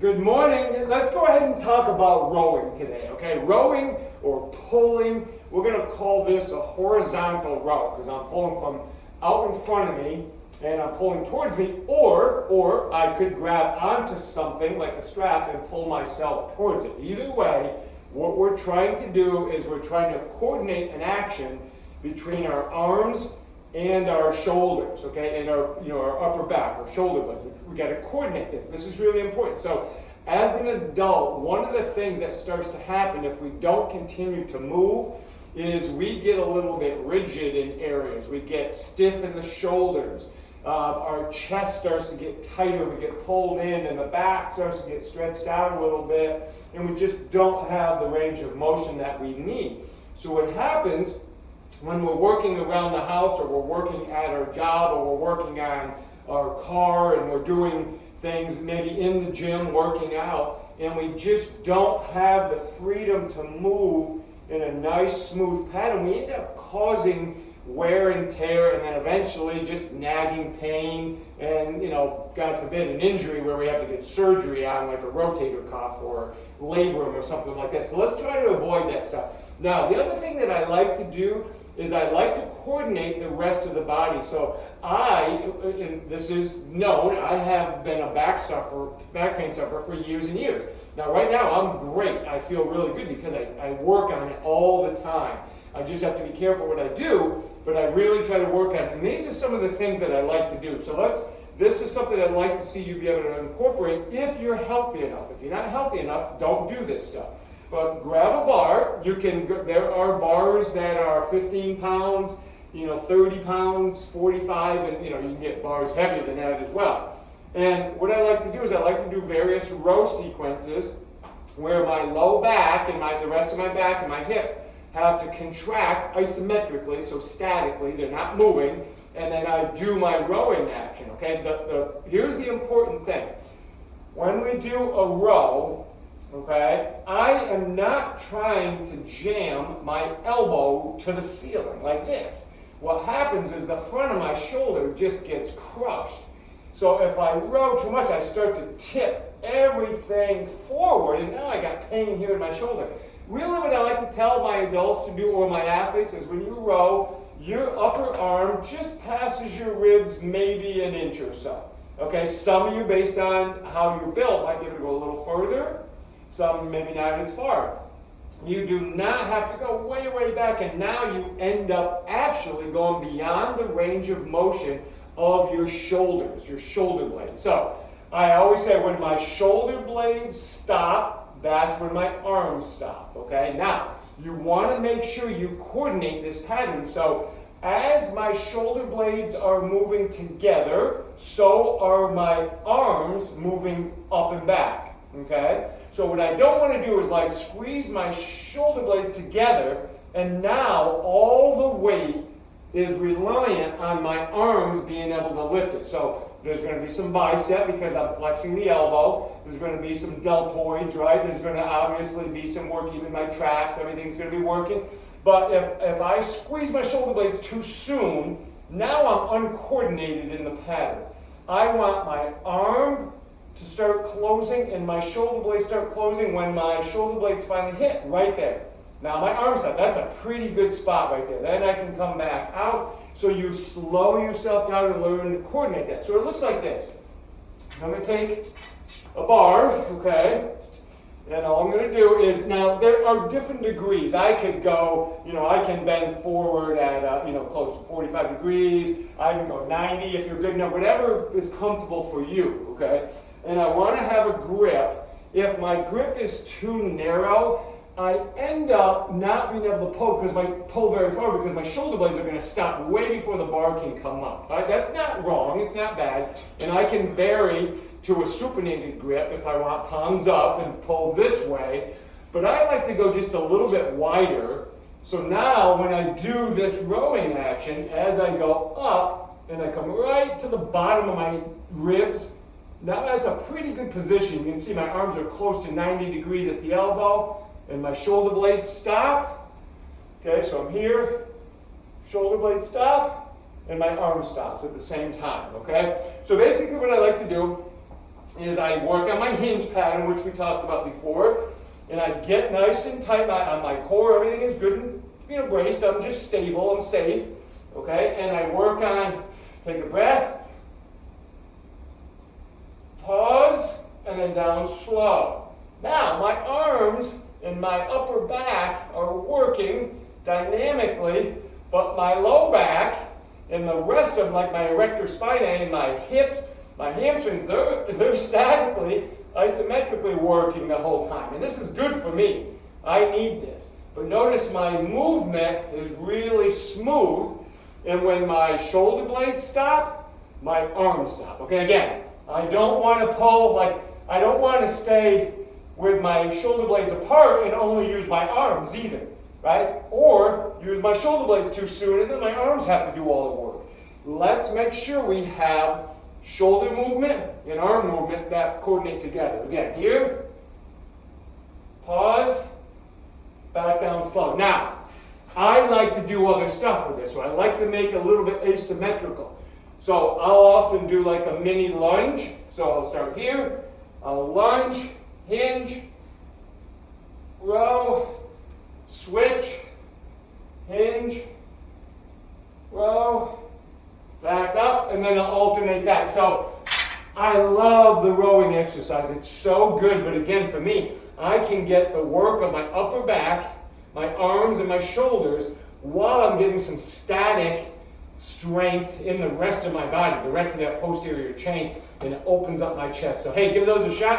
Good morning. Let's go ahead and talk about rowing today, okay? Rowing or pulling, we're going to call this a horizontal row because I'm pulling from out in front of me and I'm pulling towards me, or I could grab onto something like a strap and pull myself towards it. Either way, what we're trying to do is we're trying to coordinate an action between our arms and our shoulders, okay, and our upper back, our shoulder blades. We got to coordinate this. This is really important. So, as an adult, one of the things that starts to happen if we don't continue to move is we get a little bit rigid in areas. We get stiff in the shoulders. Our chest starts to get tighter. We get pulled in, and the back starts to get stretched out a little bit, and we just don't have the range of motion that we need. So, what happens when we're working around the house, or we're working at our job, or we're working on our car, and we're doing things maybe in the gym working out, and we just don't have the freedom to move in a nice smooth pattern, we end up causing wear and tear, and then eventually just nagging pain, and God forbid, an injury where we have to get surgery on like a rotator cuff or labrum or something like that. So let's try to avoid that stuff. Now, the other thing that I like to do is I like to coordinate the rest of the body. So and this is known, I have been a back pain sufferer for years and years. Now right now I'm great. I feel really good because I work on it all the time. I just have to be careful what I do, but I really try to work on it. And these are some of the things that I like to do. So this is something I'd like to see you be able to incorporate if you're healthy enough. If you're not healthy enough, don't do this stuff. But grab a bar. There are bars that are 15 pounds, 30 pounds, 45, and you can get bars heavier than that as well. And what I like to do is I like to do various row sequences where my low back and the rest of my back and my hips have to contract isometrically, so statically, they're not moving, and then I do my rowing action, okay? Here's the important thing. When we do a row, okay, I am not trying to jam my elbow to the ceiling like this. What happens is the front of my shoulder just gets crushed. So if I row too much, I start to tip everything forward, and now I got pain here in my shoulder. Really what I like to tell my adults to do, or my athletes, is when you row, your upper arm just passes your ribs maybe an inch or so. Okay, some of you, based on how you're built, might be able to go a little further. Some maybe not as far. You do not have to go way, way back, and now you end up actually going beyond the range of motion of your shoulders, your shoulder blades. So I always say when my shoulder blades stop, that's when my arms stop, okay? Now, you want to make sure you coordinate this pattern. So as my shoulder blades are moving together, so are my arms moving up and back, okay? So what I don't want to do is like squeeze my shoulder blades together, and now all the weight is reliant on my arms being able to lift it. So there's going to be some bicep because I'm flexing the elbow. There's going to be some deltoids, right? There's going to obviously be some work, even my traps, everything's going to be working. But if I squeeze my shoulder blades too soon, now I'm uncoordinated in the pattern. I want my arm to start closing and my shoulder blades start closing when my shoulder blades finally hit right there. Now my arm stop, that's a pretty good spot right there. Then I can come back out. So you slow yourself down and learn to coordinate that. So it looks like this. I'm going to take a bar, okay? And all I'm going to do is, now there are different degrees. I could go, I can bend forward at, close to 45 degrees. I can go 90 if you're good enough, whatever is comfortable for you, okay? And I want to have a grip. If my grip is too narrow, I end up not being able to pull very far because my shoulder blades are going to stop way before the bar can come up. Right? That's not wrong, it's not bad. And I can vary to a supinated grip if I want palms up and pull this way. But I like to go just a little bit wider. So now when I do this rowing action, as I go up and I come right to the bottom of my ribs, now that's a pretty good position. You can see my arms are close to 90 degrees at the elbow. And my shoulder blades stop. Okay, so I'm here, shoulder blades stop, and my arm stops at the same time, okay? So basically what I like to do is I work on my hinge pattern, which we talked about before, and I get nice and tight on my core. Everything is good and braced. I'm just stable. I'm safe. Okay, and I work on, take a breath, pause, and then down slow. Now, my arms and my upper back are working dynamically, but my low back and the rest of like my erector spinae and my hips, my hamstrings, they're statically, isometrically working the whole time. And this is good for me. I need this. But notice my movement is really smooth, and when my shoulder blades stop, my arms stop. Okay, again, I don't want to pull, I don't want to stay with my shoulder blades apart and only use my arms either, right? Or use my shoulder blades too soon and then my arms have to do all the work. Let's make sure we have shoulder movement and arm movement that coordinate together. Again, here, pause, back down slow. Now, I like to do other stuff with this, so I like to make it a little bit asymmetrical. So I'll often do like a mini lunge. So I'll start here, I'll lunge, hinge, row, switch, hinge, row, back up, and then I'll alternate that. So I love the rowing exercise. It's so good, but again, for me, I can get the work of my upper back, my arms, and my shoulders while I'm getting some static strength in the rest of my body, the rest of that posterior chain, and it opens up my chest. So hey, give those a shot.